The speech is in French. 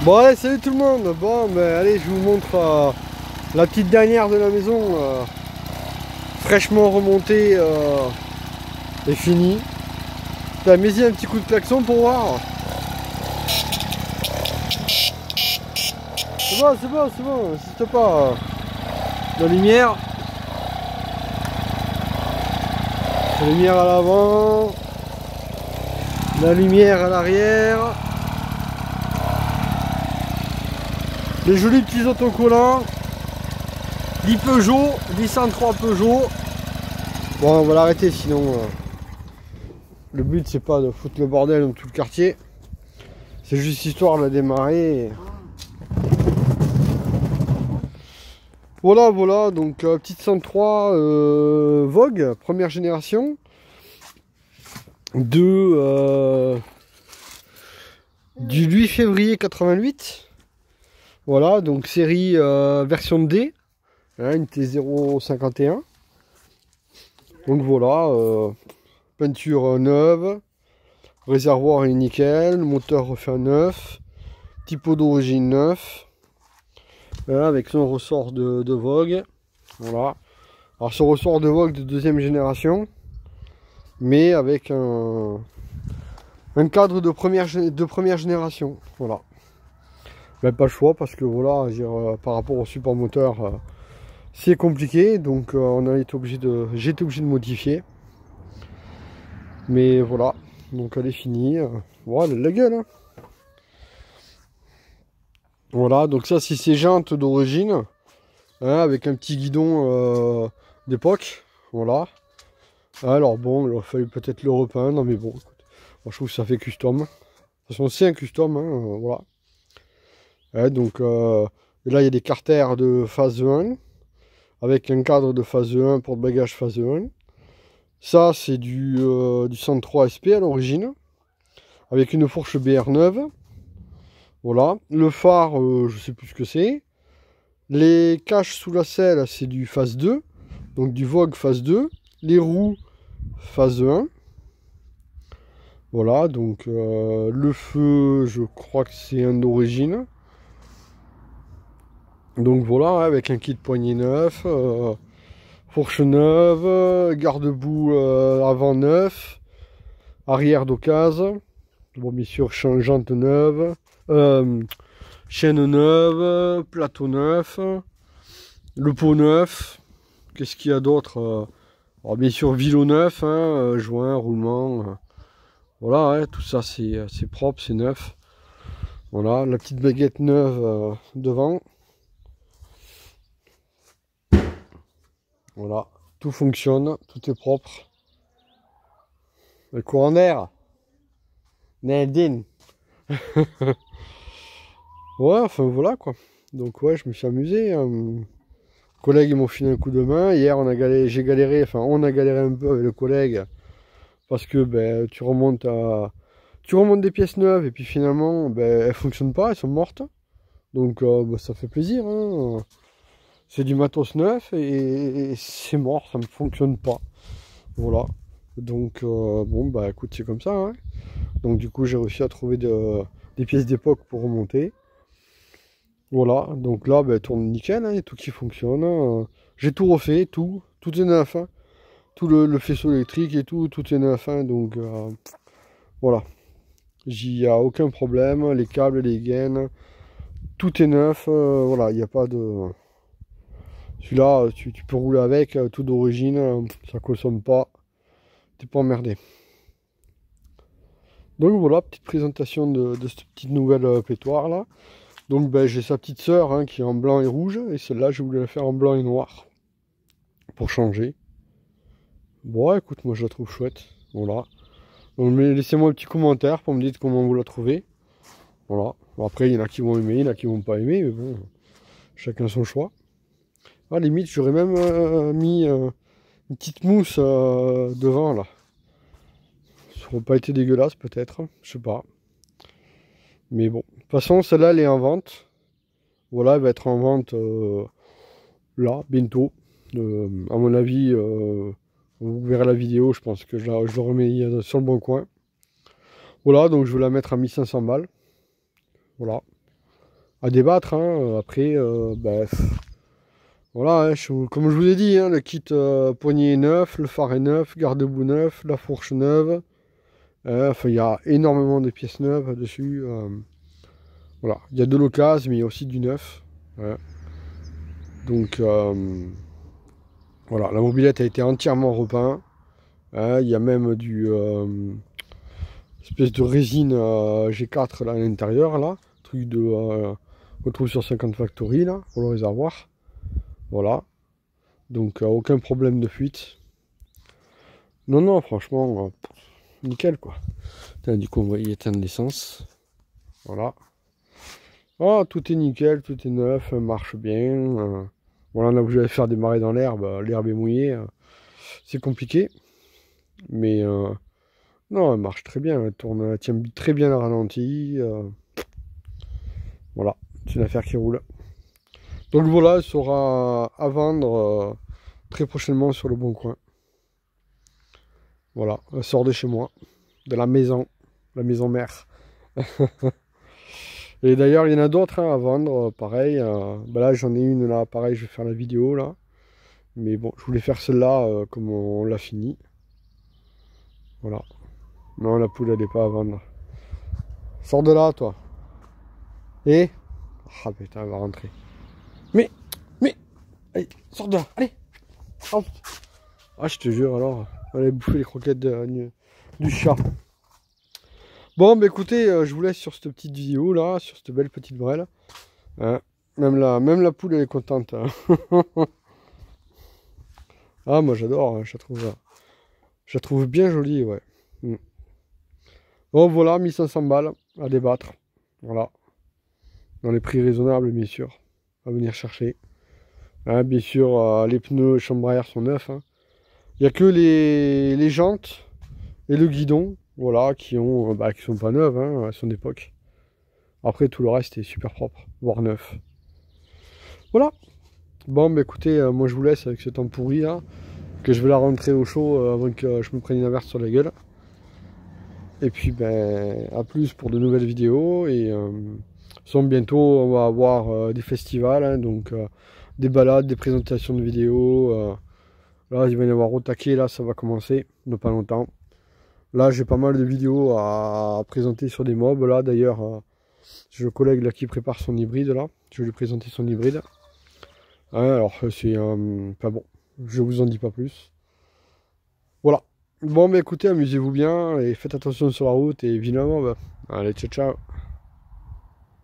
Bon allez, salut tout le monde. Bon ben allez, je vous montre la petite dernière de la maison, fraîchement remontée et finie. Mets-y un petit coup de klaxon pour voir. C'est bon, insiste pas. La lumière. La lumière à l'avant. La lumière à l'arrière. Les jolis petits autocollants. 10 Peugeot, 1003 Peugeot. Bon, on va l'arrêter sinon. Le but c'est pas de foutre le bordel dans tout le quartier. C'est juste histoire de la démarrer. Voilà, donc petite 103 Vogue, première génération. Du 8 février 88. Voilà, donc série version D, hein, une T051. Donc voilà, peinture neuve, réservoir est nickel, moteur refait neuf, typo d'origine neuf, voilà, avec son ressort de Vogue. Voilà. Alors ce ressort de Vogue de deuxième génération, mais avec un cadre de première génération. Voilà. Mais pas le choix parce que voilà, par rapport au support moteur, c'est compliqué, donc j'ai été obligé de modifier. Mais voilà, donc elle est finie. Voilà, elle a la gueule. Hein. Voilà, donc ça c'est ses jantes d'origine, hein, avec un petit guidon d'époque. Voilà. Alors bon, il aurait fallu peut-être le repeindre, mais bon, écoute, moi, je trouve que ça fait custom. De toute façon, c'est un custom, hein, voilà. Ouais, donc là, il y a des carters de phase 1, avec un cadre de phase 1 pour bagage phase 1. Ça, c'est du 103 SP à l'origine, avec une fourche BR neuve. Voilà. Le phare, je sais plus ce que c'est. Les caches sous la selle, c'est du phase 2, donc du Vogue phase 2. Les roues, phase 1. Voilà, donc le feu, je crois que c'est un d'origine. Donc voilà, avec un kit poignée neuf, fourche neuve, garde-boue avant neuf, arrière d'occasion, bon bien sûr jante neuve, chaîne neuve, plateau neuf, le pot neuf, qu'est-ce qu'il y a d'autre alors bien sûr vilo neuf, hein, joint, roulement, voilà, hein, tout ça c'est propre, c'est neuf. Voilà, la petite baguette neuve devant. Voilà, tout fonctionne, tout est propre. Le courant d'air. Nadine. Ouais, enfin voilà quoi. Donc ouais, je me suis amusé. Les collègues ils m'ont filé un coup de main. Hier j'ai galéré, enfin on a galéré un peu avec le collègue. Parce que ben, tu remontes des pièces neuves et puis finalement ben, elles fonctionnent pas, elles sont mortes. Donc ben, ça fait plaisir. Hein. C'est du matos neuf et c'est mort, ça ne fonctionne pas. Voilà. Donc bon bah écoute, c'est comme ça. Hein. Donc du coup j'ai réussi à trouver des pièces d'époque pour remonter. Voilà, donc là bah, tourne nickel, hein, il y a tout qui fonctionne. J'ai tout refait, tout est neuf. Hein. Tout le faisceau électrique et tout est neuf. Hein, donc voilà. Il n'y a aucun problème, les câbles, les gaines, tout est neuf. Voilà, il n'y a pas de. Celui-là, tu peux rouler avec, tout d'origine, ça consomme pas, t'es pas emmerdé. Donc voilà, petite présentation de cette petite nouvelle pétoire là. Donc ben, j'ai sa petite sœur hein, qui est en blanc et rouge, et celle-là je voulais la faire en blanc et noir, pour changer. Bon écoute, moi je la trouve chouette, voilà. Donc laissez-moi un petit commentaire pour me dire comment vous la trouvez. Voilà, bon, après il y en a qui vont aimer, il y en a qui vont pas aimer, mais bon, chacun son choix. À la limite, j'aurais même mis une petite mousse devant là. Ça aurait pas été dégueulasse peut-être, je sais pas. Mais bon, de toute façon, celle-là elle est en vente. Voilà, elle va être en vente là, bientôt. À mon avis, vous verrez la vidéo, je pense que je le remets sur le bon coin. Voilà, donc je vais la mettre à 1500 balles. Voilà. à débattre, hein. Après, ben, voilà, hein, comme je vous ai dit, hein, le kit poignet est neuf, le phare est neuf, garde-boue neuf, la fourche neuve. Enfin, il y a énormément de pièces neuves dessus. Voilà, il y a de l'occasion, mais il y a aussi du neuf. Ouais. Donc, voilà, la mobilette a été entièrement repeinte. Il y a même du espèce de résine G4 là, à l'intérieur, là. Truc de qu'on trouve sur 50 Factory, là, pour le réservoir. Voilà. Donc, aucun problème de fuite. Non, non, franchement, nickel, quoi. Du coup, on va y éteindre l'essence. Voilà. Oh, tout est nickel, tout est neuf, marche bien. Voilà, là où je vais faire démarrer dans l'herbe, l'herbe est mouillée. C'est compliqué. Mais non, elle marche très bien. Elle tourne, elle tient très bien le ralenti. Voilà, c'est une affaire qui roule. Donc voilà, elle sera à vendre très prochainement sur le Bon Coin. Voilà, elle sort de chez moi, de la maison mère. Et d'ailleurs, il y en a d'autres hein, à vendre, pareil. Bah là, j'en ai une là, pareil, je vais faire la vidéo là. Mais bon, je voulais faire celle-là comme on l'a fini. Voilà. Non, la poule, elle n'est pas à vendre. Sors de là, toi. Et ah putain, elle va rentrer. Mais, allez, sors de là, allez. Hop. Ah, je te jure, alors, elle allait bouffer les croquettes du chat. Bon, bah écoutez, je vous laisse sur cette petite vidéo là, sur cette belle petite brêle. Hein. Même la poule, elle est contente. Hein. Ah, moi j'adore, hein, je la trouve bien jolie, ouais. Mm. Bon, voilà, 1500 balles à débattre. Voilà. Dans les prix raisonnables, bien sûr. À venir chercher. Hein, bien sûr, les pneus chambre à air sont neufs. Hein. Il n'y a que les jantes et le guidon, voilà, qui sont pas neuves, hein, elles sont d'époque. Après, tout le reste est super propre, voire neuf. Voilà. Bon, bah écoutez, moi je vous laisse avec ce temps pourri là, que je vais la rentrer au chaud avant que je me prenne une averse sur la gueule. Et puis, ben, à plus pour de nouvelles vidéos. Et bientôt, on va avoir des festivals, hein, donc des balades, des présentations de vidéos. Là, il va y en avoir au taquet, là, ça va commencer, dans pas longtemps. Là, j'ai pas mal de vidéos à présenter sur des mobs. Là, d'ailleurs, j'ai le collègue là qui prépare son hybride, là. Je vais lui présenter son hybride. Hein, alors, c'est... Enfin bon, je vous en dis pas plus. Voilà. Bon, bah écoutez, amusez-vous bien et faites attention sur la route. Et évidemment, bah, allez, ciao, ciao.